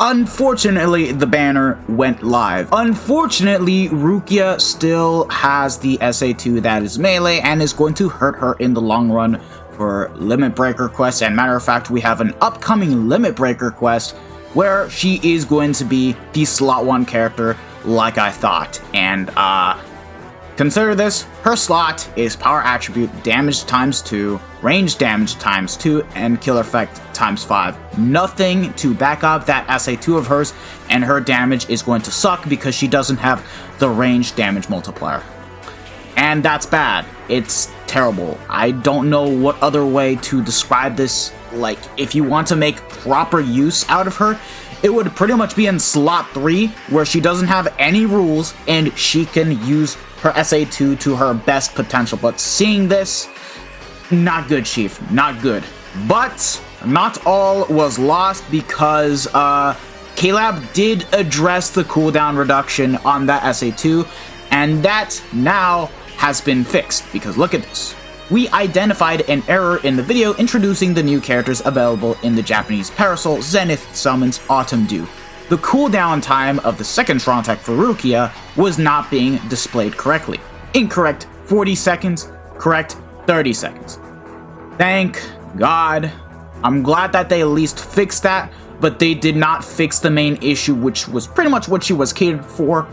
Unfortunately, the banner went live. Unfortunately, Rukia still has the SA2 that is melee and is going to hurt her in the long run for Limit Breaker quests. And matter of fact, we have an upcoming Limit Breaker quest where she is going to be the slot 1 character like I thought. And consider this, her slot is power attribute damage times 2, range damage times 2, and kill effect times 5. Nothing to back up that SA2 of hers, and her damage is going to suck because she doesn't have the range damage multiplier. And that's bad. It's terrible. I don't know what other way to describe this. Like, if you want to make proper use out of her, it would pretty much be in slot 3, where she doesn't have any rules, and she can use her SA2 to her best potential. But seeing this, not good, Chief. Not good. But not all was lost, because KLab did address the cooldown reduction on that SA2, and that now has been fixed, because look at this. We identified an error in the video introducing the new characters available in the Japanese Parasol Zenith Summons Autumn Dew. The cooldown time of the second strong attack for Rukia was not being displayed correctly. Incorrect 40 seconds, correct 30 seconds. Thank God. I'm glad that they at least fixed that, but they did not fix the main issue, which was pretty much what she was catered for.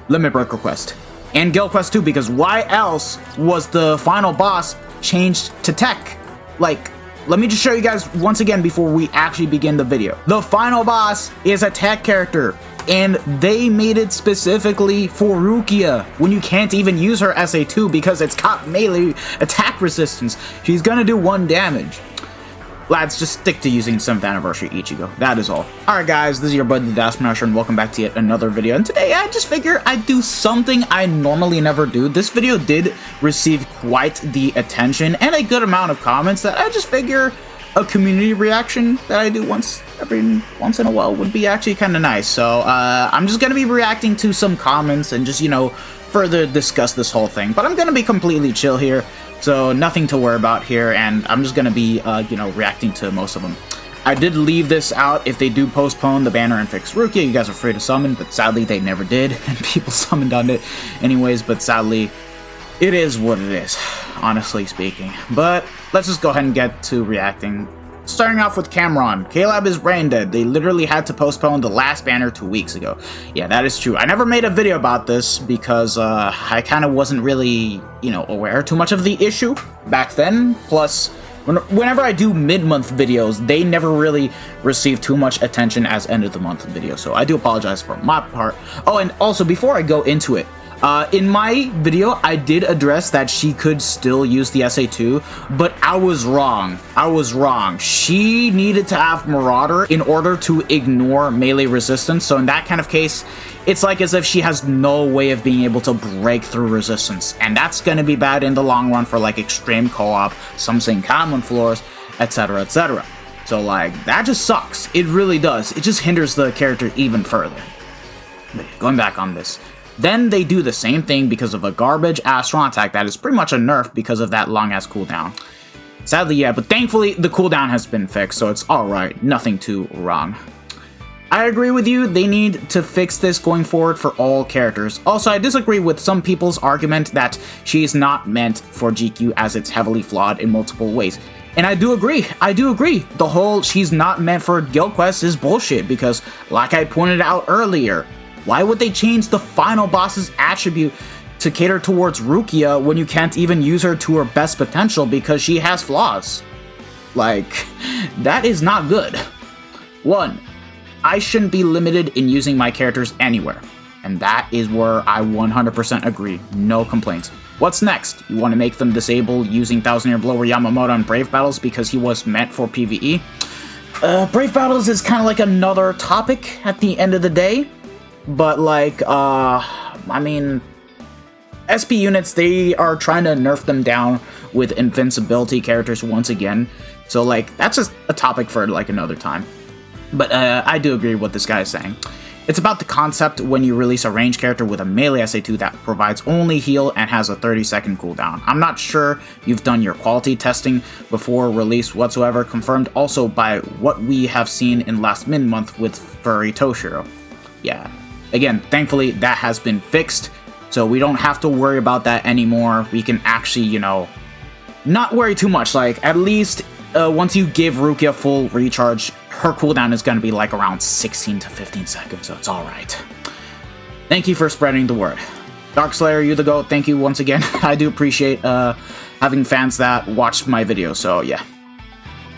Limit Breaker quest. And Guild Quest 2, because why else was the final boss changed to tech? Like, let me just show you guys once again before we actually begin the video. The final boss is a tech character, and they made it specifically for Rukia, when you can't even use her SA2 because it's got melee attack resistance. She's gonna do 1 damage. Lads, just stick to using 7th Anniversary Ichigo. That is all. Alright guys, this is your buddy the Dasmasher, and welcome back to yet another video. And today I just figure I'd do something I normally never do. This video did receive quite the attention and a good amount of comments that I just figure a community reaction that I do once in a while would be actually kind of nice. So I'm just going to be reacting to some comments and just, you know, further discuss this whole thing. But I'm going to be completely chill here. So nothing to worry about here, and I'm just going to be, you know, reacting to most of them. I did leave this out. If they do postpone the banner and fix Rukia, you guys are free to summon, but sadly they never did, and people summoned on it anyways, but sadly, it is what it is, honestly speaking. But let's just go ahead and get to reacting. Starting off with Cameron. KLab is brain dead. They literally had to postpone the last banner 2 weeks ago. Yeah, that is true. I never made a video about this because I kind of wasn't really, you know, aware too much of the issue back then. Plus, whenever I do mid-month videos, they never really receive too much attention as end-of-the-month videos. So I do apologize for my part. Oh, and also, before I go into it, in my video, I did address that she could still use the SA2, but I was wrong. I was wrong. She needed to have Marauder in order to ignore melee resistance, so in that kind of case, it's like as if she has no way of being able to break through resistance, and that's gonna be bad in the long run for like extreme co-op, some saying common floors, etc, etc. So like, that just sucks. It really does. It just hinders the character even further. But going back on this. Then they do the same thing because of a garbage-ass strong attack that is pretty much a nerf because of that long-ass cooldown. Sadly, yeah, but thankfully the cooldown has been fixed, so it's alright. Nothing too wrong. I agree with you, they need to fix this going forward for all characters. Also, I disagree with some people's argument that she's not meant for GQ as it's heavily flawed in multiple ways. And I do agree. The whole she's not meant for Guild Quest is bullshit because, like I pointed out earlier, why would they change the final boss's attribute to cater towards Rukia when you can't even use her to her best potential because she has flaws? Like, that is not good. 1. I shouldn't be limited in using my characters anywhere. And that is where I 100% agree. No complaints. What's next? You want to make them disable using Thousand Year Blower Yamamoto on Brave Battles because he was meant for PvE? Brave Battles is kind of like another topic at the end of the day. But, like, I mean, SP units, they are trying to nerf them down with invincibility characters once again. So, like, that's just a topic for, like, another time. But I do agree with what this guy is saying. It's about the concept when you release a ranged character with a melee SA2 that provides only heal and has a 30-second cooldown. I'm not sure you've done your quality testing before release whatsoever, confirmed also by what we have seen in last mid-month with Furry Toshiro. Yeah, again, thankfully that has been fixed, so we don't have to worry about that anymore. We can actually, you know, not worry too much. Like, at least once you give Rukia full recharge, her cooldown is going to be like around 16 to 15 seconds, so it's alright. Thank you for spreading the word. Darkslayer, you the GOAT, thank you once again. I do appreciate having fans that watch my videos, so yeah.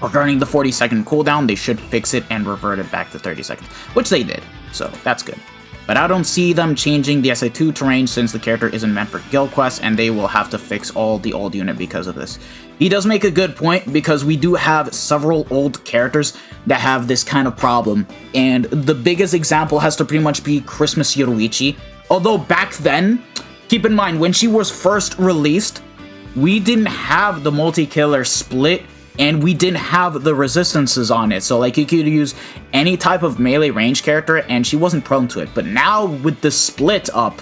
Regarding the 40-second cooldown, they should fix it and revert it back to 30 seconds, which they did, so that's good. But I don't see them changing the SA2 to range since the character isn't meant for guild quests, and they will have to fix all the old unit because of this. He does make a good point, because we do have several old characters that have this kind of problem, and the biggest example has to pretty much be Christmas Yoruichi. Although back then, keep in mind, when she was first released, we didn't have the multi-killer split, and we didn't have the resistances on it, so like you could use any type of melee range character and she wasn't prone to it. But now with the split up,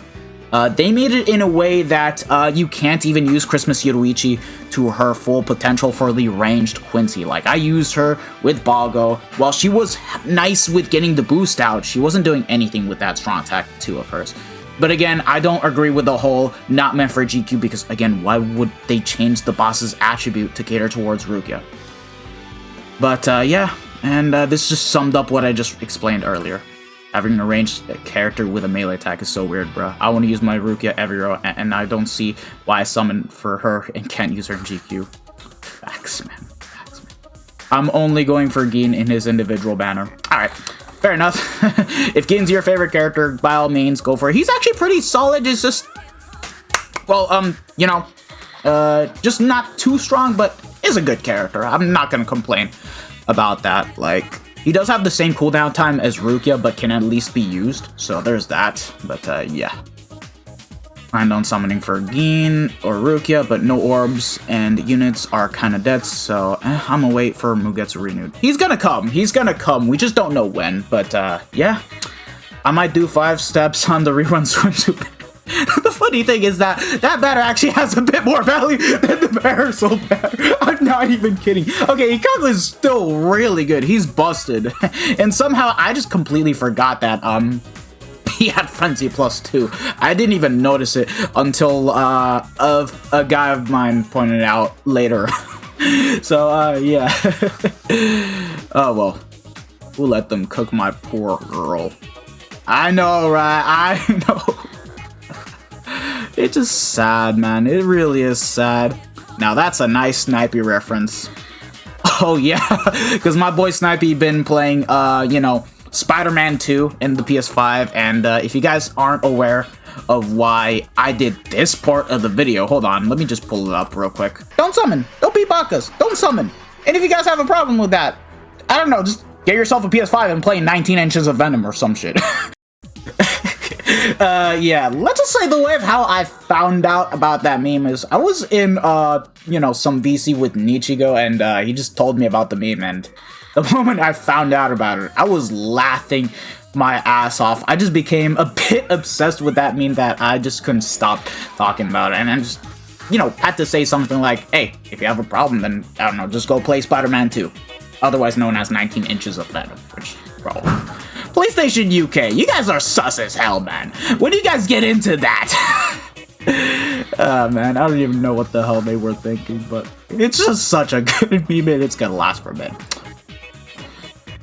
they made it in a way that you can't even use Christmas Yoruichi to her full potential for the ranged Quincy. Like, I used her with Bago. While she was nice with getting the boost out, she wasn't doing anything with that strong attack 2 of hers. But again, I don't agree with the whole not meant for GQ, because again, why would they change the boss's attribute to cater towards Rukia? But yeah, and this just summed up what I just explained earlier. Having a ranged character with a melee attack is so weird, bro. I want to use my Rukia everywhere, and I don't see why I summon for her and can't use her in GQ. Facts, man. Facts, man. I'm only going for Gin in his individual banner. Alright. Fair enough. If Gin's your favorite character, by all means, go for it. He's actually pretty solid. It's just, well, you know, just not too strong, but is a good character. I'm not gonna complain about that. Like, he does have the same cooldown time as Rukia, but can at least be used. So there's that. But yeah. Planned on summoning for Gin or Rukia, but no orbs, and units are kind of dead, so I'm gonna wait for Mugetsu renewed. He's gonna come, we just don't know when, but yeah. I might do 5 steps on the rerun swimsuit. The funny thing is that that banner actually has a bit more value than the Parasol banner. I'm not even kidding. Okay, Ikaku is still really good, he's busted. And somehow I just completely forgot that, he had Frenzy +2. I didn't even notice it until a guy of mine pointed it out later. So, yeah. Oh, well. Who let them cook my poor girl? I know, right? I know. It's just sad, man. It really is sad. Now, that's a nice Snipey reference. Oh, yeah. Because my boy Snipey been playing, you know, Spider-Man 2 in the PS5, and if you guys aren't aware of why I did this part of the video, hold on, let me just pull it up real quick. Don't summon! Don't be bakas! Don't summon! And if you guys have a problem with that, I don't know, just get yourself a PS5 and play 19 Inches of Venom or some shit. Yeah, let's just say the way of how I found out about that meme is I was in, you know, some VC with Nichigo, and he just told me about the meme, and the moment I found out about it, I was laughing my ass off. I just became a bit obsessed with that meme that I just couldn't stop talking about it. And I just, you know, had to say something like, hey, if you have a problem, then, I don't know, just go play Spider-Man 2. Otherwise known as 19 Inches of Venom, which, bro. PlayStation UK, you guys are sus as hell, man. When do you guys get into that? Man, I don't even know what the hell they were thinking, but it's just such a good meme, and it's gonna last for a bit.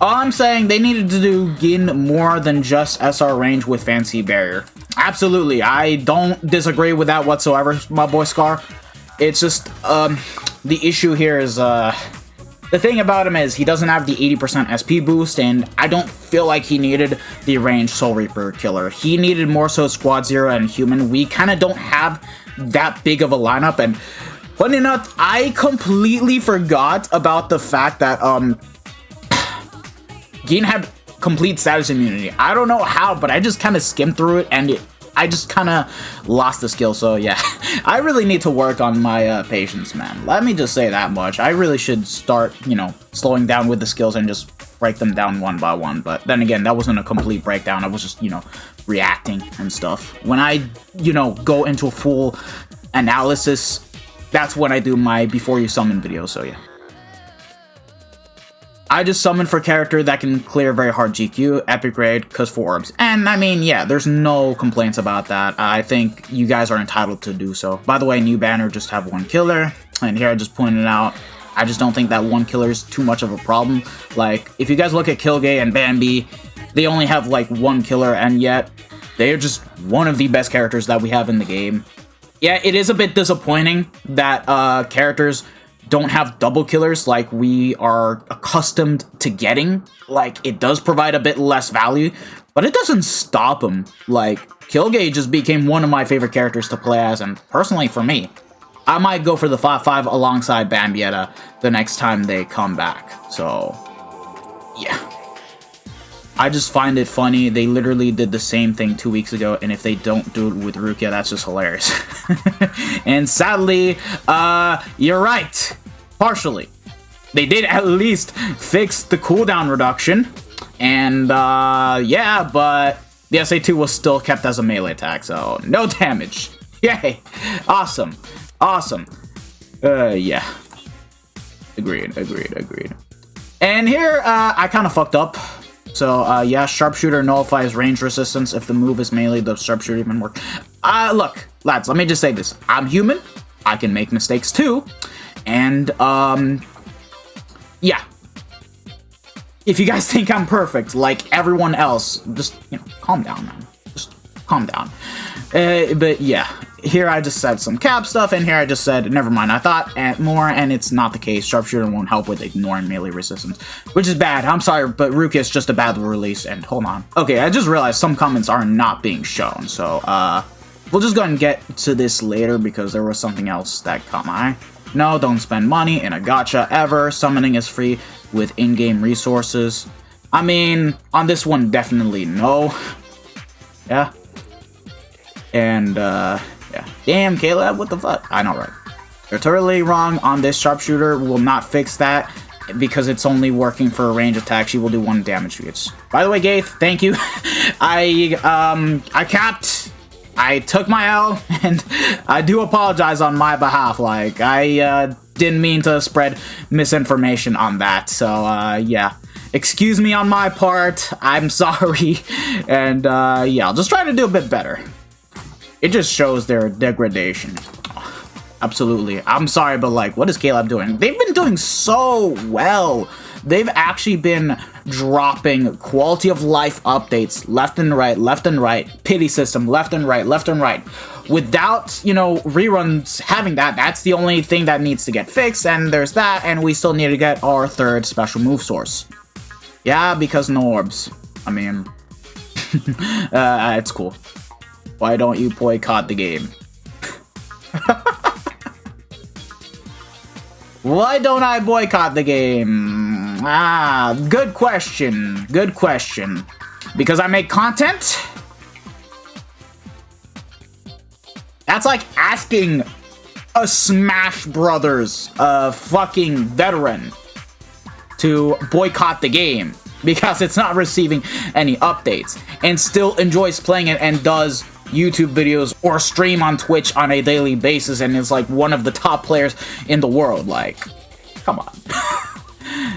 All I'm saying, they needed to do Gin more than just SR range with Fancy Barrier. Absolutely, I don't disagree with that whatsoever, my boy Scar. It's just, the issue here is, the thing about him is he doesn't have the 80% SP boost, and I don't feel like he needed the ranged Soul Reaper killer. He needed more so Squad Zero and Human. We kind of don't have that big of a lineup, and funny enough, I completely forgot about the fact that, Gin had complete status immunity. I don't know how, but I just kind of skimmed through it, and I just kind of lost the skill. So yeah, I really need to work on my patience, man. Let me just say that much. I really should start, you know, slowing down with the skills and just break them down one by one. But then again, that wasn't a complete breakdown. I was just, you know, reacting and stuff. When I, you know, go into a full analysis, that's when I do my before you summon video, so yeah. I just summon for character that can clear very hard GQ, epic raid, cause 4 orbs. And I mean, yeah, there's no complaints about that. I think you guys are entitled to do so. By the way, new banner just have 1 killer. And here I just pointed out, I just don't think that 1 killer is too much of a problem. Like, if you guys look at Killgate and Bambi, they only have like 1 killer, and yet they are just one of the best characters that we have in the game. Yeah, it is a bit disappointing that characters don't have double killers like we are accustomed to getting. Like, it does provide a bit less value, but it doesn't stop them. Like, Killgate just became one of my favorite characters to play as, and personally for me, I might go for the 5-5 alongside Bambietta the next time they come back. So, yeah. I just find it funny. They literally did the same thing 2 weeks ago, and if they don't do it with Rukia, that's just hilarious. And sadly, you're right. Partially. They did at least fix the cooldown reduction, and yeah, but the SA2 was still kept as a melee attack, so no damage. Yay! Awesome. Awesome. Yeah. Agreed. And here, I kind of fucked up. So, yeah, Sharpshooter nullifies range resistance. If the move is melee, the Sharpshooter even work. Look, lads, let me just say this. I'm human. I can make mistakes too. And, yeah. If you guys think I'm perfect, like everyone else, just, you know, calm down, man. Just calm down. But, yeah. Here I just said some cap stuff, and here I just said, never mind, I thought more, and it's not the case. Sharpshooter won't help with ignoring melee resistance, which is bad. I'm sorry, but Rukia is just a bad release, and hold on. Okay, I just realized some comments are not being shown, so, we'll just go ahead and get to this later, because there was something else that caught my eye. No, don't spend money in a gacha ever. Summoning is free with in-game resources. I mean, on this one, definitely no. Yeah. And, yeah. Damn, Caleb, what the fuck? I know, right? You're totally wrong on this. Sharpshooter will not fix that because it's only working for a range attack. She will do 1 damage to it. By the way, Gaith, thank you. I capped. I took my L, and I do apologize on my behalf. Like, I didn't mean to spread misinformation on that. So, yeah. Excuse me on my part. I'm sorry. And, yeah, I'll just try to do a bit better. It just shows their degradation. Oh, absolutely. I'm sorry, but like, what is Caleb doing? They've been doing so well. They've actually been dropping quality of life updates left and right, pity system, left and right. Without, you know, reruns having that, that's the only thing that needs to get fixed, and there's that, and we still need to get our 3rd special move source. Yeah, because no orbs. I mean, it's cool. Why don't you boycott the game? Why don't I boycott the game? Good question. Good question. Because I make content? That's like asking a Smash Brothers, fucking veteran, to boycott the game because it's not receiving any updates and still enjoys playing it and does YouTube videos or stream on Twitch on a daily basis and is like one of the top players in the world. Like, come on.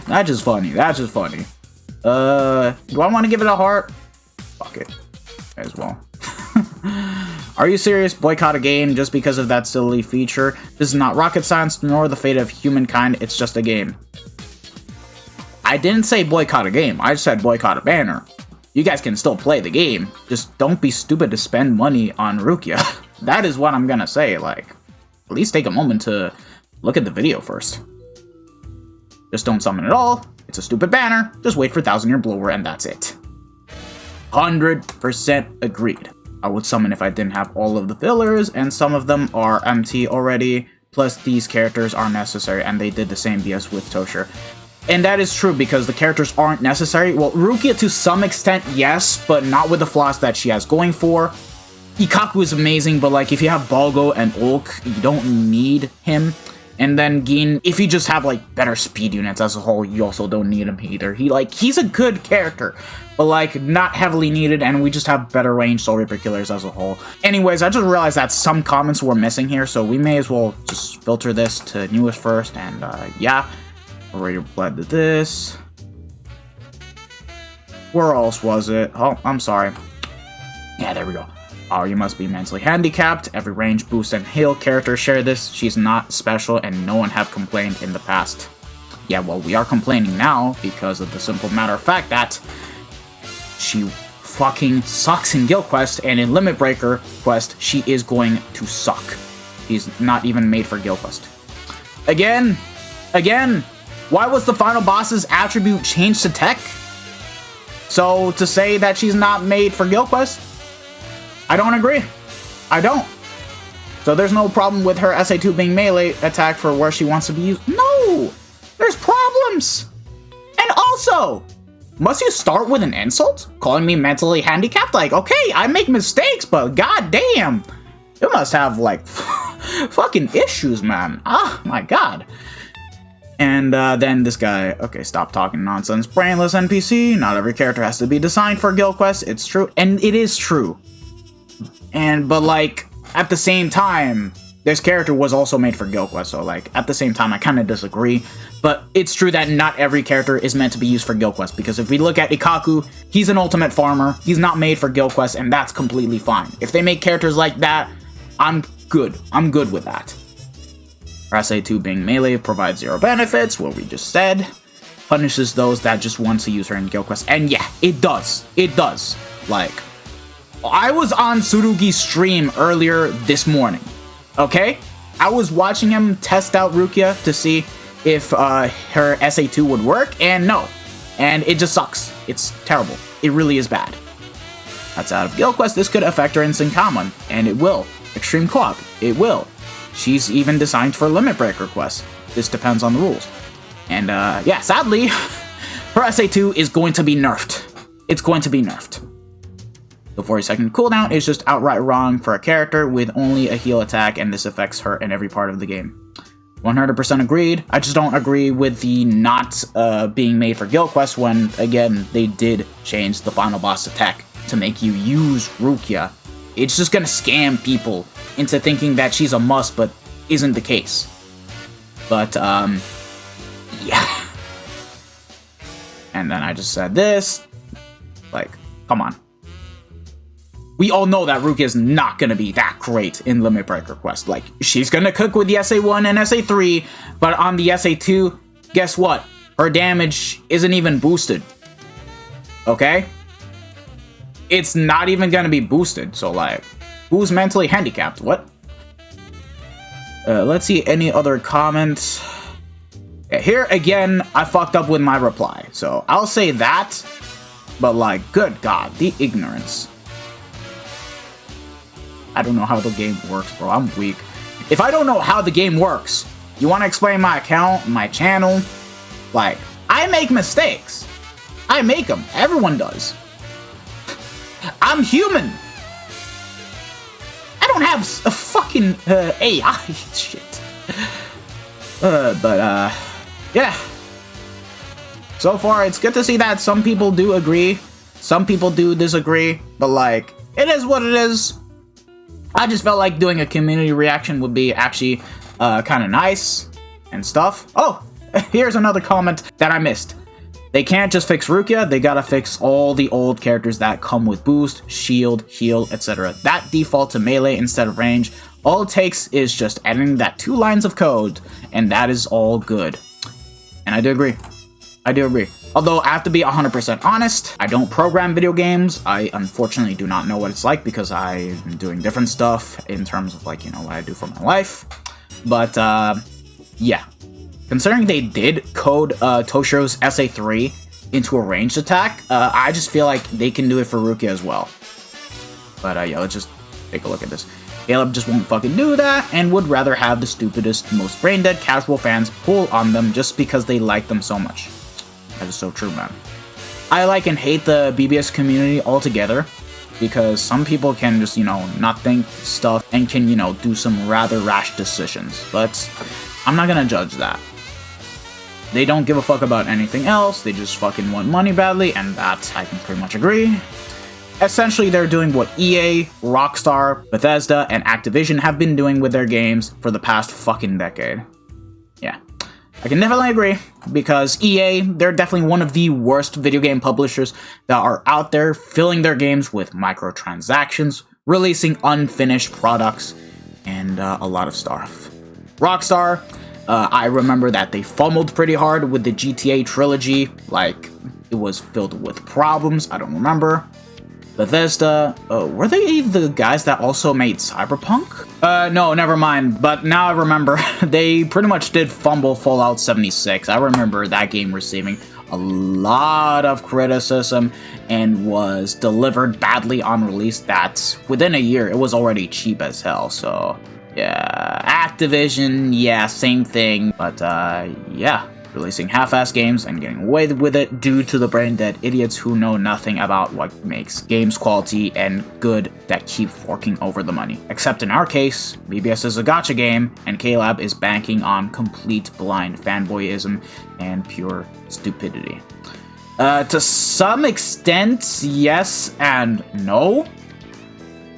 That's just funny. That's just funny. Do I want to give it a heart? Fuck it. As well. Are you serious? Boycott a game just because of that silly feature? This is not rocket science nor the fate of humankind. It's just a game. I didn't say boycott a game. I said boycott a banner. You guys can still play the game. Just don't be stupid to spend money on Rukia. That is what I'm gonna say. Like, at least take a moment to look at the video first. Just don't summon at all. It's a stupid banner. Just wait for 1,000-year blower and that's it. 100% agreed. I would summon if I didn't have all of the fillers, and some of them are empty already. Plus, these characters are necessary, and they did the same BS with Tosher. And that is true, because the characters aren't necessary. Well, Rukia to some extent, yes, but not with the flaws that she has going for. Ikaku is amazing, but like, if you have Balgo and Ulk, you don't need him. And then Gin, if you just have like better speed units as a whole, you also don't need him either. He's a good character, but like not heavily needed, and we just have better range Soul Reaper killers as a whole. Anyways, I just realized that some comments were missing here, so we may as well just filter this to newest first, and yeah, already replied to this. Where else was it? Oh, I'm sorry. Yeah, there we go. Oh, you must be mentally handicapped. Every range, boost, and heal character share this. She's not special, and no one have complained in the past. Yeah, well, we are complaining now because of the simple matter of fact that she fucking sucks in Guild Quest, and in Limit Breaker Quest, she is going to suck. She's not even made for Guild Quest. Again, why was the final boss's attribute changed to tech? So, to say that she's not made for Guild Quest? I don't agree. I don't. So there's no problem with her SA2 being melee attack for where she wants to be used. No! There's problems! And also, must you start with an insult? Calling me mentally handicapped? Like, okay, I make mistakes, but goddamn, you must have, like, fucking issues, man. Oh, my god. And then this guy, okay, stop talking nonsense. Brainless NPC, not every character has to be designed for Guild Quest. It's true, and it is true. But like, at the same time, this character was also made for Guild Quest, so like, at the same time, I kind of disagree. But it's true that not every character is meant to be used for Guild Quest, because if we look at Ikaku, he's an ultimate farmer, he's not made for Guild Quest, and that's completely fine. If they make characters like that, I'm good with that. Her SA2 being melee provides 0 benefits, what we just said. Punishes those that just want to use her in Guild Quest, and yeah, it does. Like, I was on Tsurugi's stream earlier this morning, okay? I was watching him test out Rukia to see if her SA2 would work, and no. And it just sucks. It's terrible. It really is bad. That's out of Guild Quest. This could affect her in Syncommon, and it will. Extreme Co-op, it will. She's even designed for Limit Breaker Quest. This depends on the rules. And yeah, sadly, her SA2 is going to be nerfed. It's going to be nerfed. The 40-second cooldown is just outright wrong for a character with only a heal attack, and this affects her in every part of the game. 100% agreed. I just don't agree with the not being made for Guild Quest when, again, they did change the final boss attack to make you use Rukia. It's just gonna scam people into thinking that she's a must, but isn't the case. But, yeah. And then I just said this. Like, come on. We all know that Rukia is not gonna be that great in Limit Breaker Quest. Like, she's gonna cook with the SA1 and SA3, but on the SA2, guess what? Her damage isn't even boosted. Okay? It's not even gonna be boosted, so like, who's mentally handicapped? What? Let's see any other comments. Here, again, I fucked up with my reply, so I'll say that, but like, good god, the ignorance. I don't know how the game works, bro. I'm weak. If I don't know how the game works, you want to explain my account, my channel? Like, I make mistakes. I make them. Everyone does. I'm human. I don't have a fucking AI shit. Yeah. So far, it's good to see that some people do agree. Some people do disagree. But, like, it is what it is. I just felt like doing a community reaction would be actually kind of nice and stuff. Oh, here's another comment that I missed. They can't just fix Rukia, they gotta fix all the old characters that come with boost, shield, heal, etc. That default to melee instead of range. All it takes is just adding that 2 lines of code, and that is all good. And I do agree. I do agree. Although, I have to be 100% honest, I don't program video games. I unfortunately do not know what it's like because I'm doing different stuff in terms of, like, you know, what I do for my life. But, yeah. Considering they did code Toshiro's SA3 into a ranged attack, I just feel like they can do it for Rukia as well. But, yeah, let's just take a look at this. Caleb just won't fucking do that, and would rather have the stupidest, most brain-dead casual fans pull on them just because they like them so much. That is so true, man. I like and hate the BBS community altogether, because some people can just, you know, not think stuff and can, you know, do some rather rash decisions. But I'm not gonna judge that. They don't give a fuck about anything else, they just fucking want money badly, and that I can pretty much agree. Essentially, they're doing what EA, Rockstar, Bethesda, and Activision have been doing with their games for the past fucking decade. Yeah. I can definitely agree, because EA, they're definitely one of the worst video game publishers that are out there, filling their games with microtransactions, releasing unfinished products, and a lot of stuff. Rockstar, I remember that they fumbled pretty hard with the GTA trilogy, like, it was filled with problems, I don't remember. Bethesda, were they the guys that also made Cyberpunk? No, never mind, but now I remember, they pretty much did fumble Fallout 76. I remember that game receiving a lot of criticism and was delivered badly on release. That's within a year, it was already cheap as hell, so yeah. Activision, yeah, same thing, but yeah. Releasing half-ass games and getting away with it due to the brain-dead idiots who know nothing about what makes games quality and good that keep forking over the money. Except in our case, BBS is a gacha game, and K-Lab is banking on complete blind fanboyism and pure stupidity. To some extent, yes and no.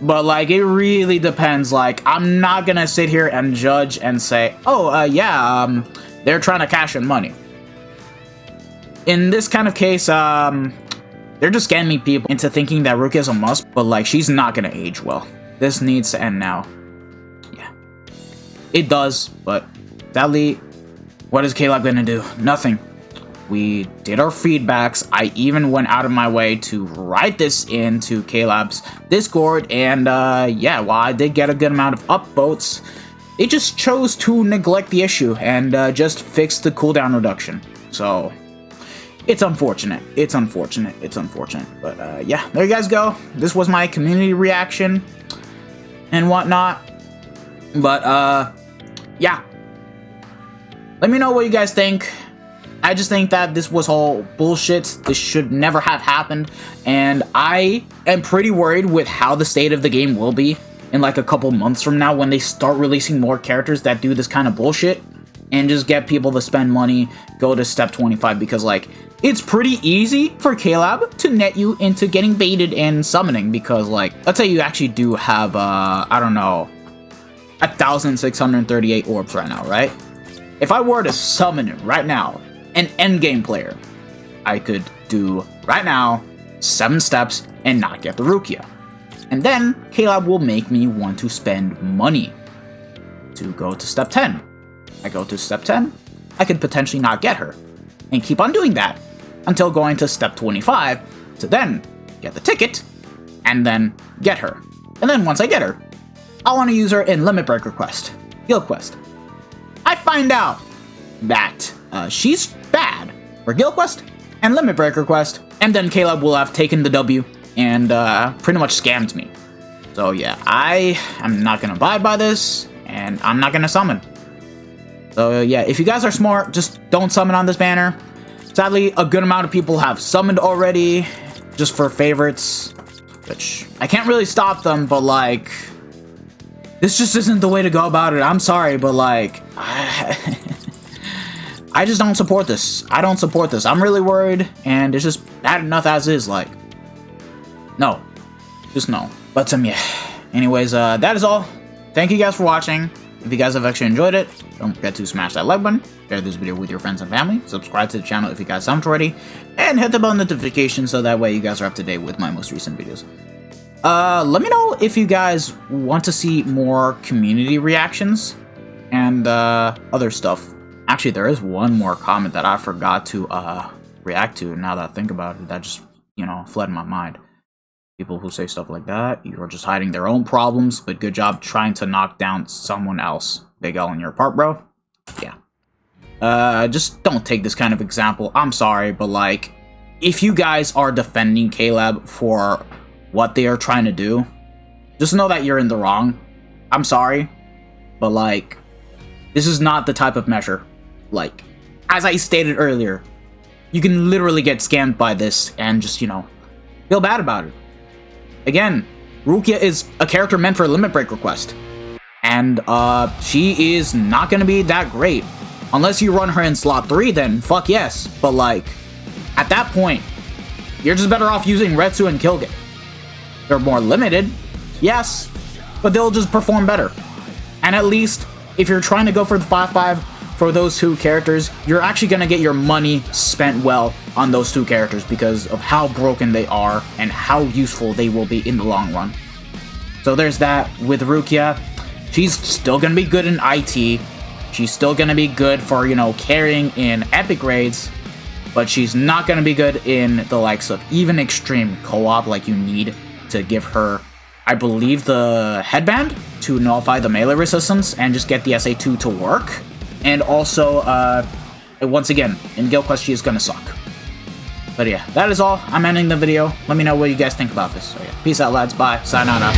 But, like, it really depends. Like, I'm not gonna sit here and judge and say, oh, yeah, they're trying to cash in money. In this kind of case, they're just scamming people into thinking that Rukia is a must, but like, she's not gonna age well. This needs to end now. Yeah. It does, but sadly, what is K-Lab gonna do? Nothing. We did our feedbacks. I even went out of my way to write this into K-Lab's Discord, and yeah, while I did get a good amount of upvotes, they just chose to neglect the issue and just fix the cooldown reduction. So, it's unfortunate. It's unfortunate. It's unfortunate. But yeah, there you guys go. This was my community reaction and whatnot. But yeah. Let me know what you guys think. I just think that this was all bullshit. This should never have happened. And I am pretty worried with how the state of the game will be in like a couple months from now when they start releasing more characters that do this kind of bullshit and just get people to spend money, go to step 25, because like, it's pretty easy for K-Lab to net you into getting baited and summoning, because like, let's say you actually do have, I don't know, 1,638 orbs right now, right? If I were to summon it right now, an endgame player, I could do right now 7 steps and not get the Rukia. And then, K-Lab will make me want to spend money to go to step 10. I go to step 10, I could potentially not get her, and keep on doing that until going to step 25 to then get the ticket, and then get her. And then once I get her, I want to use her in Limit Breaker Quest, Guild Quest. I find out that she's bad for Guild Quest and Limit Breaker Quest, and then K-Lab will have taken the W and pretty much scammed me. So yeah, I am not gonna abide by this, and I'm not gonna summon. So yeah, if you guys are smart, just don't summon on this banner. Sadly, a good amount of people have summoned already, just for favorites, which I can't really stop them, but like, this just isn't the way to go about it. I'm sorry, but like, I just don't support this. I don't support this. I'm really worried, and it's just bad enough as is, like, no. Just no. But yeah. Anyways, that is all. Thank you guys for watching. If you guys have actually enjoyed it, don't forget to smash that like button, share this video with your friends and family, subscribe to the channel if you guys haven't already, and hit the bell notification so that way you guys are up to date with my most recent videos. Let me know if you guys want to see more community reactions and other stuff. Actually, there is one more comment that I forgot to react to now that I think about it, that just, you know, fled my mind. People who say stuff like that, you're just hiding their own problems, but good job trying to knock down someone else. Big L on your part, bro. Yeah. Just don't take this kind of example. I'm sorry, but like, if you guys are defending K-Lab for what they are trying to do, just know that you're in the wrong. I'm sorry, but like, this is not the type of measure. Like, as I stated earlier, you can literally get scammed by this and just, you know, feel bad about it. Again, Rukia is a character meant for a Limit Breaker Quest. And and she is not going to be that great. Unless you run her in slot 3, then fuck yes. But like, at that point, you're just better off using Retsu and Kilgit. They're more limited, yes, but they'll just perform better. And at least, if you're trying to go for the 5-5 for those two characters, you're actually going to get your money spent well on those two characters because of how broken they are and how useful they will be in the long run. So there's that with Rukia. She's still going to be good in IT. She's still going to be good for, you know, carrying in epic raids, but she's not going to be good in the likes of even extreme co-op like you need to give her, I believe, the headband to nullify the melee resistance and just get the SA2 to work. And also, once again, in Guild Quest, she is going to suck. But yeah, that is all. I'm ending the video. Let me know what you guys think about this. So yeah, peace out, lads. Bye. Sayonara.